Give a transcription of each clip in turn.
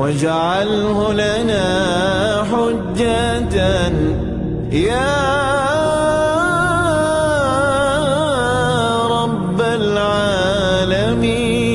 واجعله لنا حجة يا رب العالمين.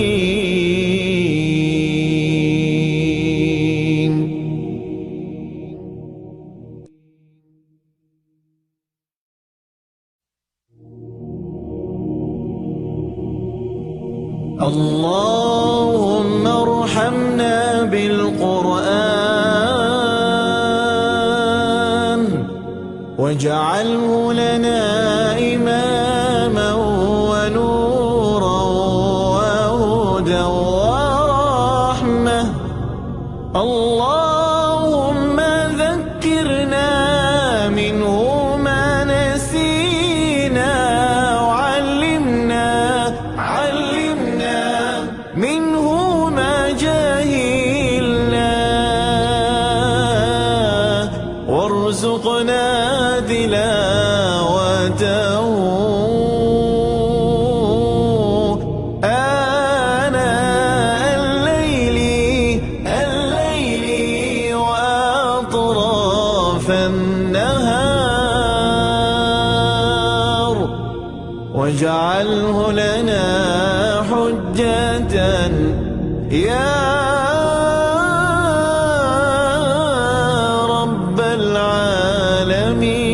اللهم ارحمنا بالقرآن واجعله لنا إماما ونورا وهدى ورحمة. اللهم ذكرنا منه ما نسينا وعلمنا منه ما جهلنا وارزقنا تلاوته آناء الليل وأطراف النهار واجعله لنا حجة يا رب العالمين.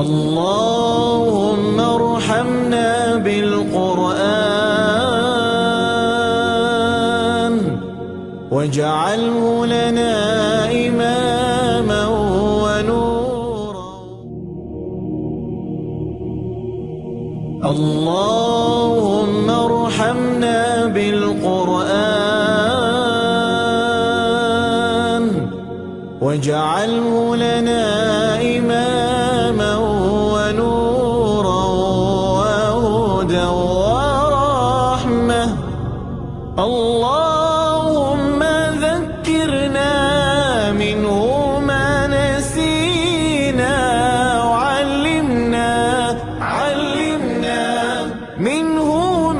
اللهم ارحمنا بالقرآن واجعله لنا إماما ونورا. اللهم ارحمنا بالقرآن واجعله لنا إماما ونورا وهدى ورحمة. اللهم ذكرنا منه ما نسينا وعلمنا منه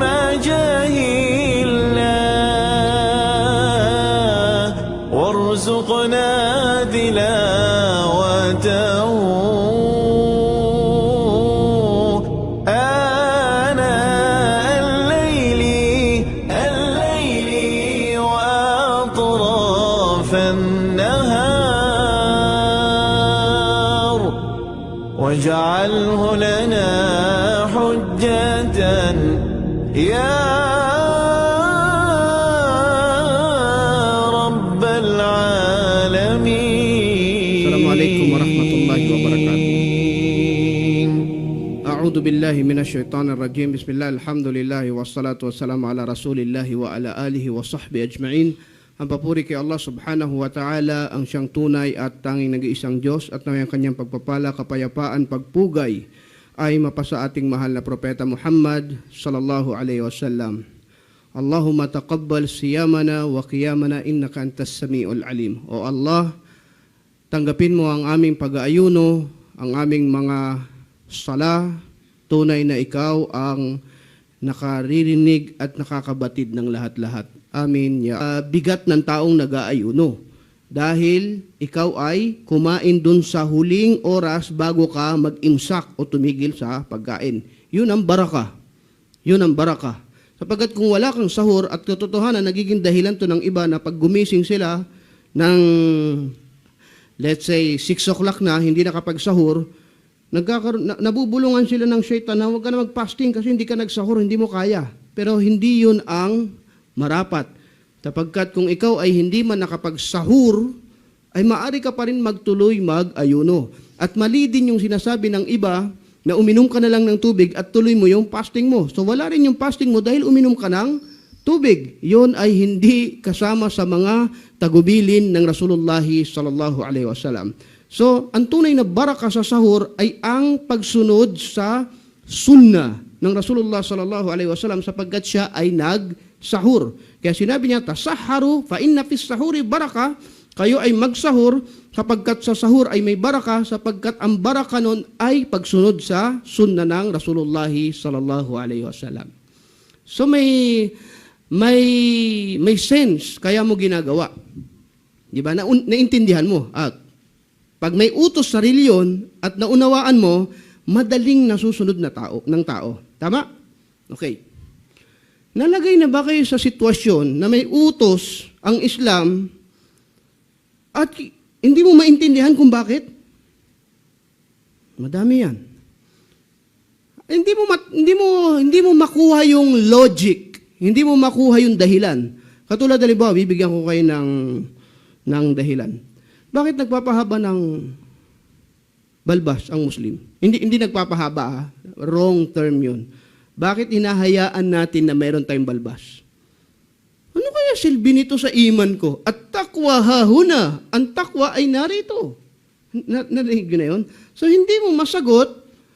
ما جهلنا وارزقنا تلاوته آناء الليل وأطراف النهار واجعله لنا حجة يا رب العالمين. السلام عليكم ورحمة الله وبركاته. أعوذ بالله من الشيطان الرجيم. بسم الله الحمد لله والصلاة والسلام على رسول الله وعلى آله وصحبه أجمعين. Ang papuri kay Allah subhanahu wa ta'ala, ang siyang tunay at tanging nag-iisang Diyos, at naway ang kanyang pagpapala, kapayapaan, pagpugay ay mapasa ating mahal na propeta Muhammad sallallahu alaihi wasallam. Allahumma taqabbal siyamana wa qiyamana innaka antas samiul alim. O Allah, tanggapin mo ang aming pag-aayuno, ang aming mga sala, tunay na ikaw ang nakaririnig at nakakabatid ng lahat-lahat. Amin. Bigat ng taong nag-aayuno dahil ikaw ay kumain dun sa huling oras bago ka mag-imsak o tumigil sa pagkain. Yun ang baraka. Yun ang baraka. Sapagkat kung wala kang sahur at katotohanan, nagiging dahilan to ng iba na pag gumising sila ng let's say 6 o'clock na, hindi nakapagsahur, nabubulungan sila ng syaitan na huwag ka na mag-fasting kasi hindi ka nagsahur, hindi mo kaya. Pero hindi yun ang marapat. Sapagkat kung ikaw ay hindi man nakapagsahur, ay maaari ka pa rin magtuloy mag-ayuno. At mali din yung sinasabi ng iba na uminom ka na lang ng tubig at tuloy mo yung fasting mo. So wala rin yung fasting mo dahil uminom ka ng tubig. Yun ay hindi kasama sa mga tagubilin ng Rasulullah sallallahu alaihi wasallam. So, ang tunay na baraka sa sahur ay ang pagsunod sa sunnah ng Rasulullah sallallahu alaihi wasallam sapagkat siya ay nagsahur. Kaya sinabi niya, tasahharu fa inna fis sahuri baraka, Kayo ay magsahur sapagkat sa sahur ay may baraka, sapagkat ang baraka nun ay pagsunod sa sunna ng Rasulullah sallallahu alaihi wasallam. So may sense kaya mo ginagawa. Di ba? Naintindihan mo. At pag may utos sa reliyon at naunawaan mo, madaling nasusunod na ng tao. Tama? Okay. Nalagay na ba kayo sa sitwasyon na may utos ang Islam at hindi mo maintindihan kung bakit? Madami yan. Hindi mo makuha yung logic. Hindi mo makuha yung dahilan. Katulad halimbawa, bibigyan ko kayo ng dahilan. Bakit nagpapahaba ng balbas ang Muslim? Hindi nagpapahaba. Wrong term yun. Bakit hinahayaan natin na mayroon tayong balbas? Ano kaya silbi nito sa iman ko? At takwa hahuna. Ang takwa ay narito. Narinig na yun? So hindi mo masagot,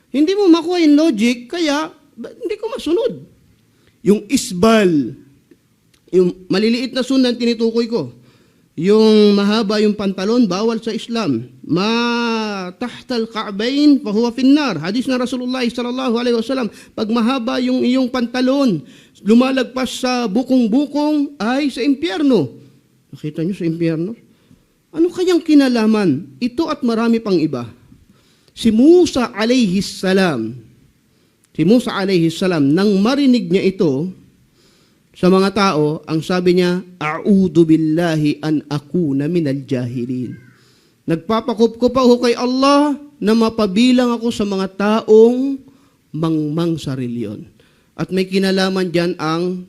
hindi mo makuha yung logic, kaya hindi ko masunod. Yung isbal, yung maliliit na sunan tinutukoy ko. Yung mahaba yung pantalon, bawal sa Islam. Ma tahtal ka'bayn fahuwa finnar. Hadis na Rasulullah sallallahu alaihi wasallam, pag mahaba yung iyong pantalon, lumalagpas sa bukong-bukong ay sa impyerno. Nakita nyo sa impyerno? Ano kayang kinalaman? Ito at marami pang iba. Si Musa alayhi salam, nang marinig niya ito sa mga tao, ang sabi niya, a'udhu billahi an akuna minal jahilin. Nagpapakupkup ako kay Allah na mapabilang ako sa mga taong mangmang sa reliyon. At may kinalaman dyan ang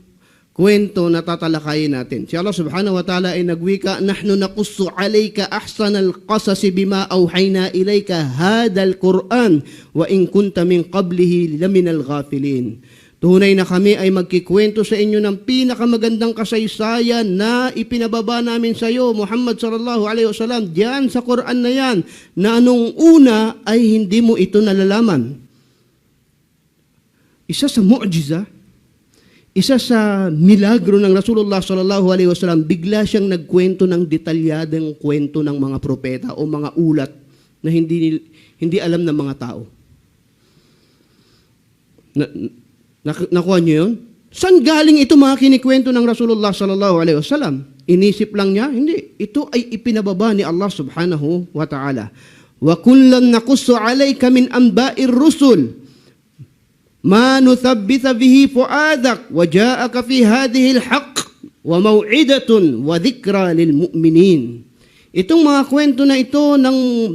kwento na tatalakayin natin. Si Allah subhanahu wa ta'ala ay nagwika, nahnu naqussu alayka ahsanal qasasi bima awhayna ilayka hadal Qur'an wa in kunta min qablihi laminal ghafilin. Tunay na kami ay magkikwento sa inyo ng pinakamagandang kasaysayan na ipinababa namin sa iyo, Muhammad sallallahu alaihi wasallam, diyan sa Quran na yan, na anong una ay hindi mo ito nalalaman. Isa sa mu'jiza, isa sa milagro ng Rasulullah sallallahu alaihi wasallam, bigla siyang nagkwento ng detalyadong kwento ng mga propeta o mga ulat na hindi alam ng mga tao. Nakuha niyo yun? Saan galing ito mga kinikwento ng Rasulullah sallallahu alaihi wasallam? Inisip lang niya? Hindi. Ito ay ipinababa ni Allah subhanahu wa ta'ala. Wa kullan naqussu alayka min anba'ir rusul ma nuthabbita bihi fu'adak wa ja'aka fi hadhihi al-haqq wa maw'idatun wa dhikra lil mu'minin. Itong mga kwento na ito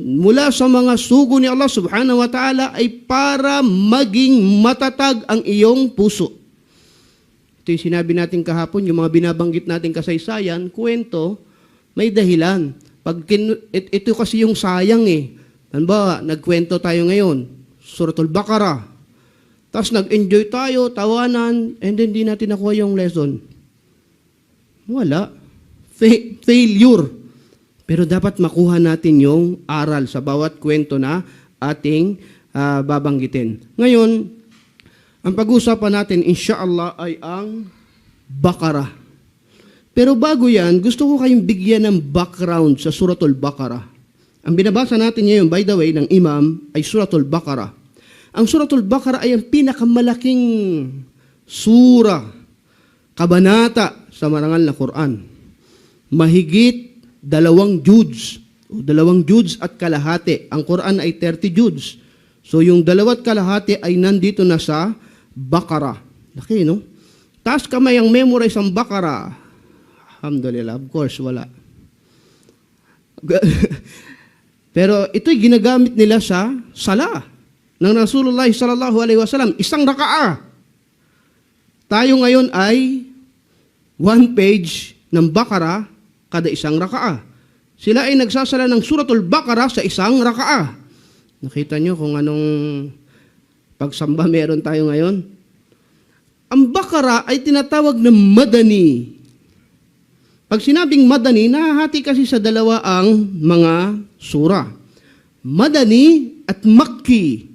mula sa mga sugo ni Allah subhanahu wa ta'ala ay para maging matatag ang iyong puso. Ito yung sinabi natin kahapon, yung mga binabanggit natin kasaysayan, kwento, may dahilan. Ito kasi yung sayang eh. Halimbawa, nagkwento tayo ngayon, Suratul Baqarah. Tapos nag-enjoy tayo, tawanan, and then di natin nakuha yung lesson. Wala. Failure. Pero dapat makuha natin yung aral sa bawat kwento na ating babanggitin. Ngayon, ang pag-usapan natin, insyaAllah, ay ang Baqarah. Pero bago yan, gusto ko kayong bigyan ng background sa Suratul Baqarah. Ang binabasa natin ngayon, by the way, ng Imam, ay Suratul Baqarah. Ang Suratul Baqarah ay ang pinakamalaking sura, kabanata sa marangal na Quran. Mahigit 2 juds, 2 juds at kalahati. Ang Quran ay 30 juds. So yung 2 at kalahati ay nandito na sa Baqarah. Laki, no? Taas kamay ang memorize ang Baqarah. Alhamdulillah, of course, wala. Pero ito'y ginagamit nila sa sala ng Rasulullah sallallahu alaihi wasallam. Isang raka'a. Tayo ngayon ay 1 page ng Baqarah kada isang raka'a. Sila ay nagsasala ng Suratul Baqarah sa isang raka'a. Nakita nyo kung anong pagsamba meron tayo ngayon? Ang Baqarah ay tinatawag na Madani. Pag sinabing Madani, nahahati kasi sa dalawa ang mga sura. Madani at Makki.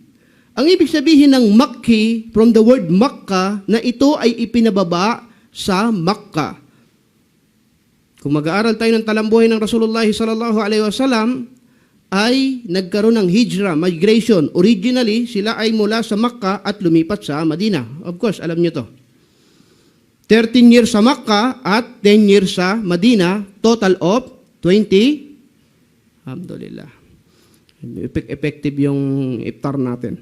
Ang ibig sabihin ng Makki, from the word Makkah, na ito ay ipinababa sa Makkah. Kung mag-aaral tayo ng talambuhay ng Rasulullah sallallahu alaihi wasallam, ay nagkaroon ng hijra, migration. Originally, sila ay mula sa Makkah at lumipat sa Madina. Of course, alam nyo to. 13 years sa Makkah at 10 years sa Madina, total of 20. Alhamdulillah. Effective yung iftar natin.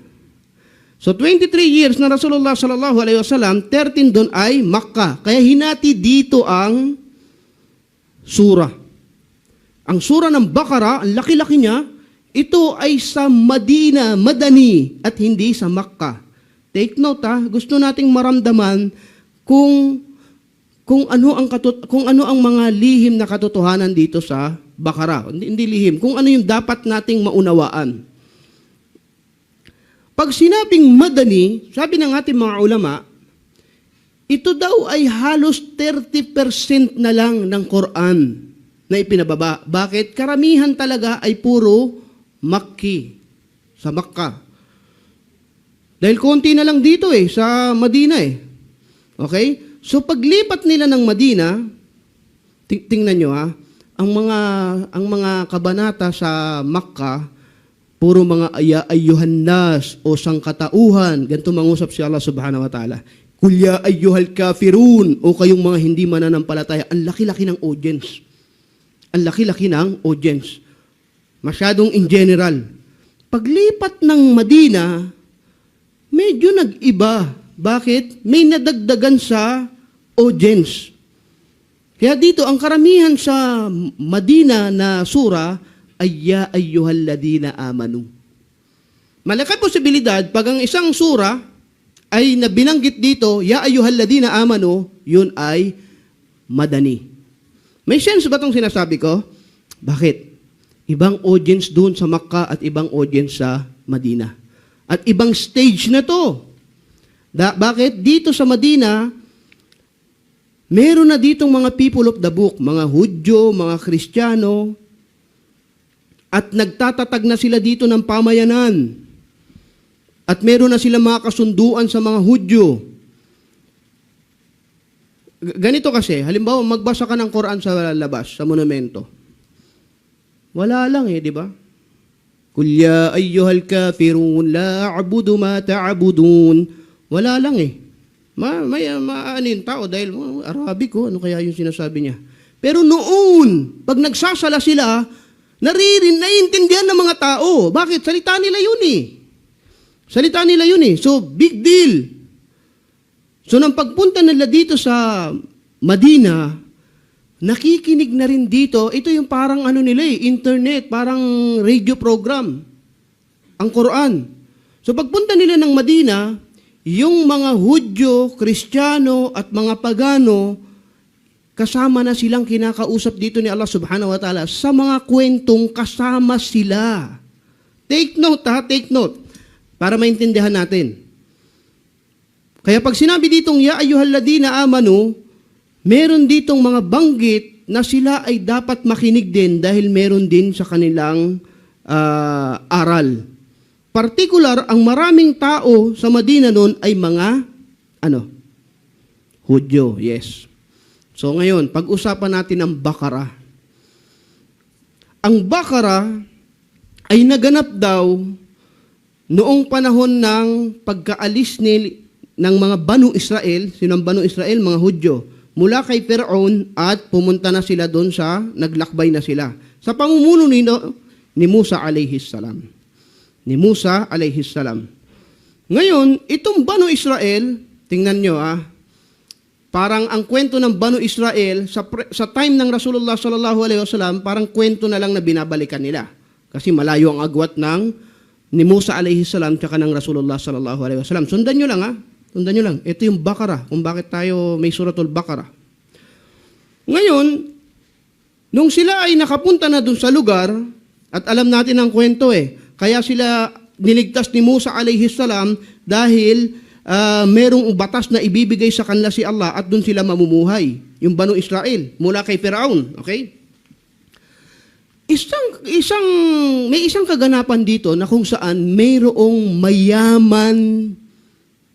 So 23 years na Rasulullah sallallahu alaihi wasallam, 13 doon ay Makkah. Kaya hinati dito ang surah. Ang surah ng Baqarah, ang laki-laki niya, ito ay sa Madina, Madani, at hindi sa Makkah. Take note gusto nating maramdaman kung ano ang mga lihim na katotohanan dito sa Baqarah. Hindi lihim, kung ano yung dapat nating maunawaan. Pag sinabing Madani, sabi ng ating mga ulama, ito daw ay halos 30% na lang ng Quran na ipinababa. Bakit? Karamihan talaga ay puro Makki, sa Makkah. Dahil konti na lang dito sa Madina Okay? So paglipat nila ng Madina, tingnan nyo ang mga kabanata sa Makkah, puro mga ayyuhan nas o sangkatauhan. Ganito mangusap si Allah subhanahu wa ta'ala. Kul ya ayyuhal kafirun, o kayong mga hindi mananampalataya. Ang laki-laki ng audience. Ang laki-laki ng audience. Masyadong in general. Paglipat ng Madina, medyo nag-iba. Bakit? May nadagdagan sa audience. Kaya dito, ang karamihan sa Madina na sura ay ya ayyuhal ladina amanu. Malaki posibilidad, pag ang isang sura ay nabinanggit dito, ya ayyuhal ladina amanu, yun ay Madani. May sense ba itong sinasabi ko? Bakit? Ibang audience doon sa Makkah at ibang audience sa Madina. At ibang stage na to. Bakit? Dito sa Madina, meron na ditong mga people of the book, mga Hudyo, mga Kristiyano, at nagtatatag na sila dito ng pamayanan. At meron na sila mga kasunduan sa mga Hudyo. Ganito kasi, halimbawa magbasa ka ng Quran sa labas, sa monumento. Wala lang di ba? Kul ya ayyuhal kafirun la a'budu ma ta'budun. Wala lang maanin tao dahil Arabic ano kaya yung sinasabi niya. Pero noon, pag nagsasala sila, naiintindihan ng mga tao. Bakit? Salita nila yun So, big deal. So, nang pagpunta nila dito sa Madina, nakikinig na rin dito. Ito yung parang internet, parang radio program. Ang Quran. So, pagpunta nila ng Madina, yung mga Hudyo, Kristiyano, at mga Pagano, kasama na silang kinakausap dito ni Allah subhanahu wa ta'ala. Sa mga kwentong kasama sila. Take note take note. Para maintindihan natin. Kaya pag sinabi ditong, ya ayyuhal ladina amanu, meron ditong mga banggit na sila ay dapat makinig din dahil meron din sa kanilang aral. Particular, ang maraming tao sa Madina noon ay mga, Hudyo, yes. So ngayon, pag-usapan natin ang Baqarah. Ang Baqarah ay naganap daw noong panahon ng pagkaalis ng mga Banu Israel, sinong Banu Israel? Mga Hudyo, mula kay Fir'aun at pumunta na sila doon naglakbay na sila. Sa pamumuno ni Musa alayhis salam. Ngayon, itong Banu Israel, tingnan nyo parang ang kwento ng Banu Israel, sa time ng Rasulullah sallallahu alaihi wasallam, parang kwento na lang na binabalikan nila. Kasi malayo ang agwat ni Musa alayhi salam tsaka ng Rasulullah sallallahu alaihi wasallam. Sundan nyo lang Sundan nyo lang. Ito yung Baqarah, kung bakit tayo may suratul Baqarah. Ngayon, nung sila ay nakapunta na dun sa lugar, at alam natin ang kwento kaya sila niligtas ni Musa alayhi salam dahil merong batas na ibibigay sa kanila si Allah at dun sila mamumuhay. Yung Banu Israel, mula kay Firaun. Okay? May isang kaganapan dito na kung saan mayroong mayaman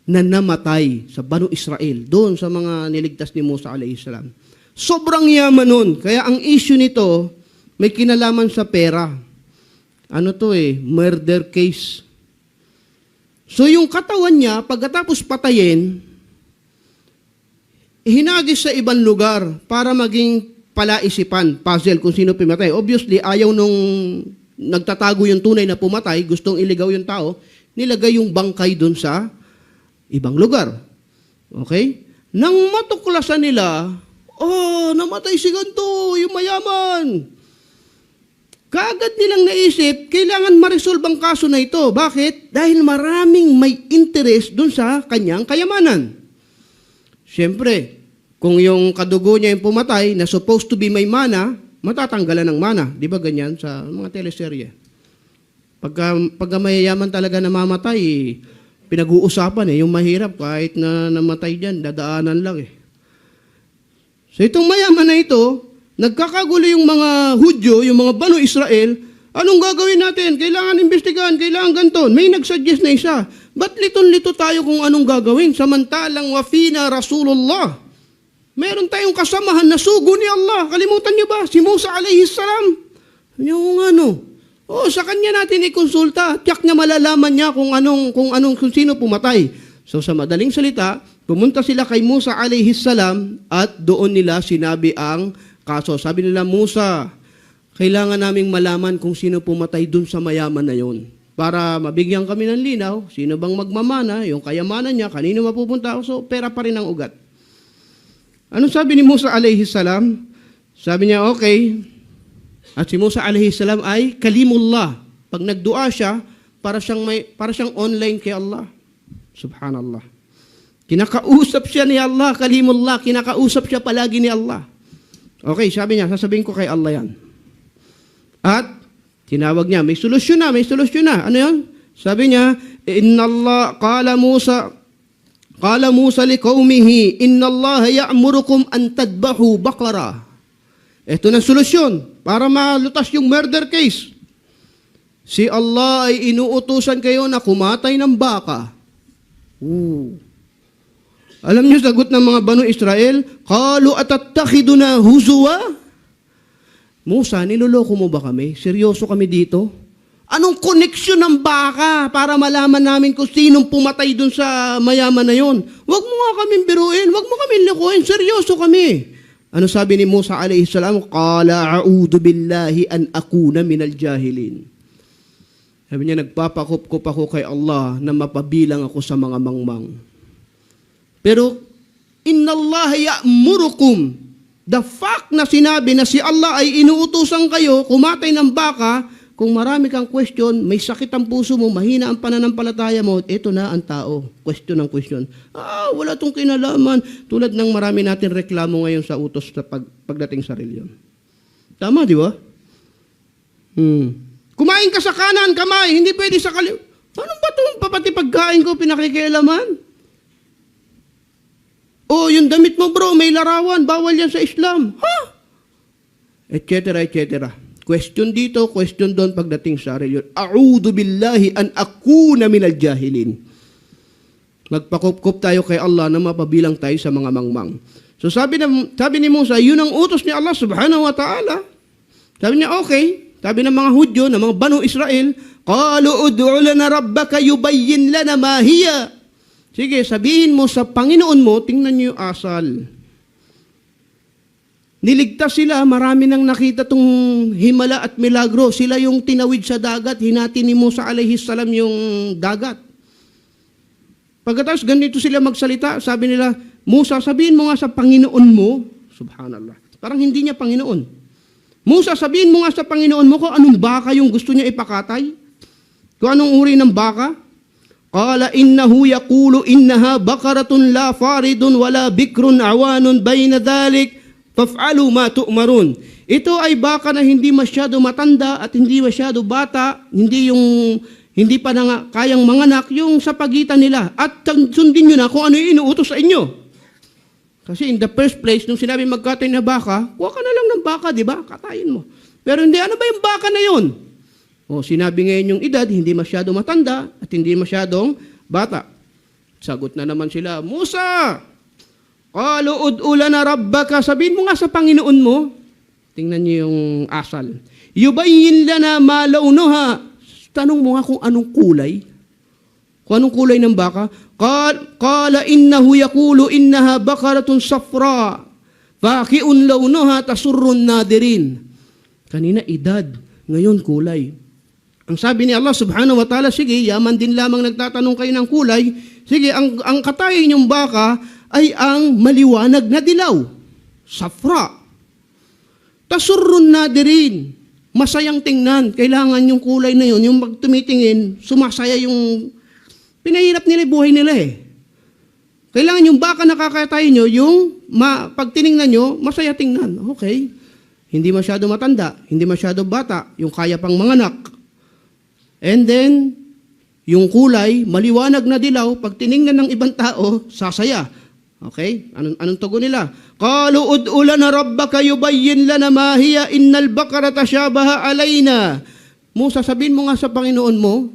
na namatay sa Banu Israel, doon sa mga niligtas ni Musa alayhi salam. Sobrang yaman nun. Kaya ang issue nito, may kinalaman sa pera. Ano to murder case. So yung katawan niya, pagkatapos patayin, hinagis sa ibang lugar para maging palaisipan, puzzle kung sino pumatay. Obviously, ayaw nung nagtatago yung tunay na pumatay, gustong iligaw yung tao, nilagay yung bangkay dun sa ibang lugar. Okay? Nang matuklasan nila, namatay si ganito, yung mayaman. Kaagad nilang naisip, kailangan ma-resolve ang kaso na ito. Bakit? Dahil maraming may interest dun sa kanyang kayamanan. Siyempre, kung yung kadugo niya yung pumatay na supposed to be may mana, matatanggalan ng mana. Di ba ganyan sa mga teleserye? Pagka mayayaman talaga namamatay, pinag-uusapan yung mahirap kahit na namatay dyan, dadaanan lang So itong mayaman na ito, nagkakagulo yung mga Hudyo, yung mga Banu Israel, anong gagawin natin? Kailangan imbestigahan, kailangan ganito. May nagsuggest na isa. Ba't liton-lito tayo kung anong gagawin? Samantalang wafina Rasulullah. Meron tayong kasamahan na sugo ni Allah. Kalimutan niyo ba? Si Musa alayhi salam. Yung sa kanya natin ikonsulta. Tiyak niya malalaman niya kung sino pumatay. So sa madaling salita, pumunta sila kay Musa alayhi salam at doon nila sinabi ang kaso. Sabi nila, Musa, kailangan naming malaman kung sino pumatay dun sa mayaman na yon. Para mabigyan kami ng linaw, sino bang magmamana, yung kayamanan niya, kanino mapupunta. So pera pa rin ang ugat. Anong sabi ni Musa alayhi salam? Sabi niya, okay. At si Musa alayhi salam ay kalimullah. Pag nagdua siya, para siyang online kay Allah. Subhanallah. Kinakausap siya ni Allah, kalimullah. Kinakausap siya palagi ni Allah. Okay, sabi niya, sasabihin ko kay Allah yan. At tinawag niya, may solusyon na. Ano yun? Sabi niya, Qala Musa liqaumihi, inna Allah ya'murukum an tadbahu baqara. Ito na solusyon para malutas yung murder case. Si Allah ay inuutusan kayo na kumatay ng baka. Alam niyo sagot ng mga Banu Israel, qalu atattakhiduna huzwa? Musa, niloloko mo ba kami? Seryoso kami dito? Anong koneksyon ng baka para malaman namin kung sinong pumatay dun sa mayaman na yon? Huwag mo nga kaming biruin, huwag mo kaming likuin, seryoso kami. Ano sabi ni Musa alayhi salam? Qala a'udhu billahi an akuna minal jahilin. Sabi niya, nagpapakup-kup ako kay Allah na mapabilang ako sa mga mangmang. Pero, inna Allah ya'murukum. The fact na sinabi na si Allah ay inuutusan kayo, kumatay ng baka, kung marami kang question, may sakit ang puso mo, mahina ang pananampalataya mo, ito na ang tao. Question ng question. Wala tong kinalaman. Tulad ng marami natin reklamo ngayon sa utos sa pagdating sa reliyon. Tama, di ba? Kumain ka sa kanan, kamay, hindi pwede sa kaliwa. Ano ba itong pati pagkain ko pinakikialaman? Yung damit mo bro, may larawan, bawal yan sa Islam. Etc. Question dito, question doon pagdating sa reliyon. A'udhu billahi an akuna minal jahilin. Magpakup-kup tayo kay Allah na mapabilang tayo sa mga mangmang. So sabi ni Musa, yun ang utos ni Allah subhanahu wa ta'ala. Sabi niya, okay. Sabi ng mga Hudyo, ng mga Banu Israel, qalu ud'u lana rabbaka yubayyin lana ma hiya. Sige, sabihin mo sa Panginoon mo, tingnan niyo yung asal. Niligtas sila, marami nang nakita tong himala at milagro. Sila yung tinawid sa dagat, hinati ni Musa alayhi salam yung dagat. Pagkatapos ganito sila magsalita, sabi nila, Musa, sabihin mo nga sa Panginoon mo, subhanallah, parang hindi niya Panginoon. Musa, sabihin mo nga sa Panginoon mo kung anong baka yung gusto niya ipakatay. Kung anong uri ng baka. Qala innahu yaqulu innaha baqaratun la faridun wala bikrun awanun bayna dhalik faf'alu ma tu'marun. Ito ay baka na hindi masyado matanda at hindi masyado bata, hindi pa na kayang manganak, yung sa pagitan nila. At sundin nyo na kung ano yung inuutos sa inyo. Kasi in the first place, nung sinabi magkatay na baka, kuha ka na lang ng baka, di ba? Katayin mo. Pero hindi, ano ba yung baka na yun? Sinabi ngayon yung edad, hindi masyado matanda at hindi masyadong bata. Sagot na naman sila, Musa, Qalu ud'u lana rabbaka, sabihin mo nga sa Panginoon mo. Tingnan niyo yung asal. Yubayyin lana ma launuha. Tanong mo nga kung anong kulay. Kung anong kulay ng baka. Qala innahu yaqulu innaha baqaratun safra. Faqi'un launuha tasurrun nadirin. Kanina edad, ngayon kulay. Ang sabi ni Allah subhanahu wa ta'ala, sige, yaman din lamang nagtatanong kayo ng kulay. Sige, ang katayin niyong baka ay ang maliwanag na dilaw. Safra. Tasurrun nadirin. Masayang tingnan. Kailangan yung kulay na yun, yung magtumitingin, sumasaya yung pinahirap nila yung buhay nila eh. Kailangan yung baka nakakatayin nyo, yung pag tinignan nyo, masaya tingnan. Okay. Hindi masyado matanda, hindi masyado bata, yung kaya pang manganak. And then, yung kulay, maliwanag na dilaw, pag tinignan ng ibang tao, sasaya. Okay? Anong tugon nila? Qalu ud'u lana rabbaka yubayyin lana ma hiya innal baqara tashabaha alayna. Musa, sabihin mo nga sa Panginoon mo,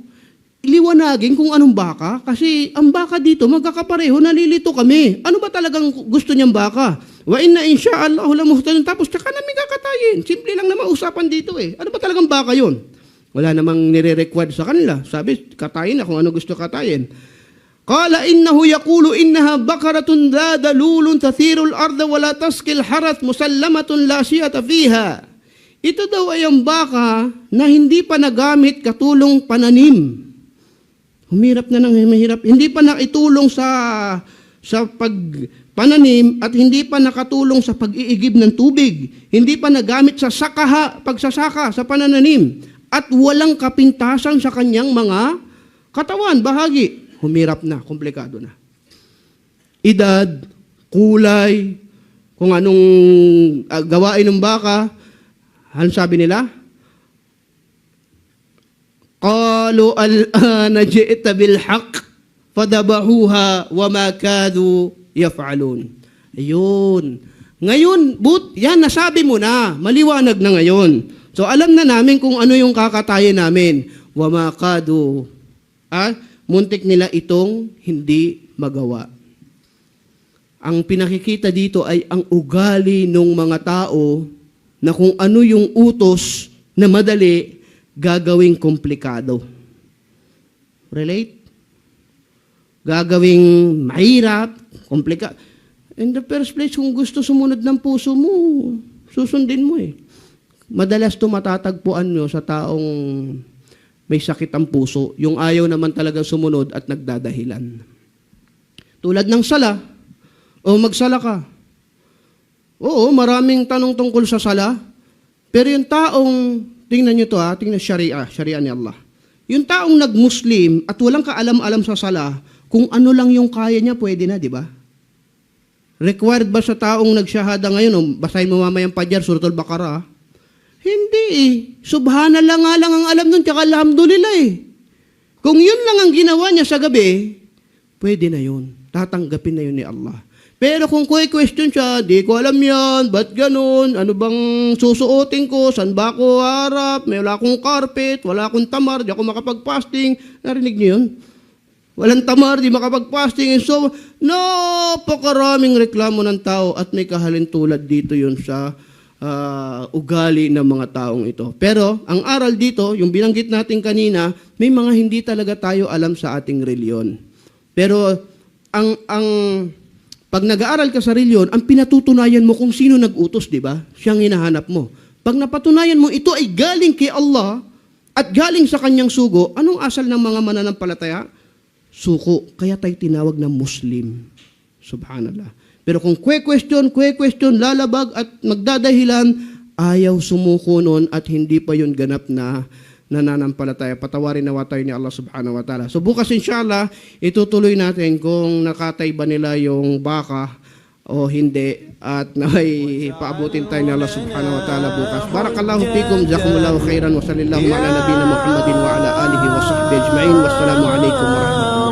iliwanagin kung anong baka, kasi ang baka dito magkakapareho, nalilito kami. Ano ba talagang gusto niyang baka? Wa inna insya'Allahu lamuhtadun. Tapos tsaka namin kakatayin. Simple lang na mausapan dito eh. Ano ba talagang baka yun? Wala namang nire-required sa kanila. Sabi, katayin na kung ano gusto katayin. Qala innahu yaqulu innaha baqaratun la dalulun tathirul arda wa la taskil harat musallamatun la siyata fiha. Ito daw ay ang baka na hindi pa nagamit katulong pananim. Humirap na ng mahirap. Hindi pa naitulong sa pagpananim at hindi pa nakatulong sa pag-iigib ng tubig. Hindi pa nagamit sa pagsasaka sa panananim. At walang kapintasan sa kanyang mga katawan, bahagi. Humirap na, komplikado na. Edad, kulay, kung anong gawain ng baka, ano sabi nila? Qalu al-ana ji'ta bil haqq fadabahuha wa ma kadu yaf'alun. Ayun. Ngayon, yan nasabi mo na, maliwanag na ngayon. So alam na namin kung ano yung kakatayin namin. Wa ma kadu. Muntik nila itong hindi magawa. Ang pinakikita dito ay ang ugali ng mga tao na kung ano yung utos na madali, gagawing komplikado. Relate? Gagawing mahirap, komplikado. In the first place, kung gusto sumunod ng puso mo, susundin mo eh. Madalas ito matatagpuan nyo sa taong may sakit ang puso, yung ayaw naman talagang sumunod at nagdadahilan. Tulad ng sala, o magsala ka. Oo, maraming tanong tungkol sa sala, pero yung taong, tingnan nyo to tingnan Sharia ni Allah. Yung taong nag-Muslim at walang kaalam-alam sa sala, kung ano lang yung kaya niya, pwede na, di ba? Required ba sa taong nagsyahada ngayon, basahin mo mamayang Fajr, Suratul Baqarah? Hindi eh. Subhanallah nga lang ang alam nun, tsaka alhamdulillah eh. Kung yun lang ang ginawa niya sa gabi, pwede na yun. Tatanggapin na yun ni Allah. Pero kung question siya, di ko alam yan, ba't ganun, ano bang susuotin ko, saan ba ako harap, may wala akong carpet, wala akong tamar, di ako makapag-fasting. Narinig niyo yun? Walang tamar, di makapag-fasting. So, napakaraming reklamo ng tao at may kahalintulad dito yun sa ugali ng mga taong ito. Pero, ang aral dito, yung binanggit natin kanina, may mga hindi talaga tayo alam sa ating reliyon. Pero, pag nag-aaral ka sa reliyon, ang pinatutunayan mo kung sino nag-utos, di ba? Siyang hinahanap mo. Pag napatunayan mo, ito ay galing kay Allah at galing sa kanyang sugo, anong asal ng mga mananampalataya? Suko. Kaya tayo tinawag na Muslim. Subhanallah. Pero kung question, lalabag at magdadahilan, ayaw sumuko nun at hindi pa yun ganap na nananampalataya. Patawarin nawa tayo ni Allah subhanahu wa ta'ala. So bukas inshallah, itutuloy natin kung nakatay ba nila yung baka o hindi at may paabutin tayo ni Allah subhanahu wa ta'ala bukas. Barakallahu fikum, jazakumullahu khairan wa sallallahu ala nabiyina Muhammadin wa ala alihi wa sahbihi ajma'in. Wassalamu alaikum wa rahmatullahi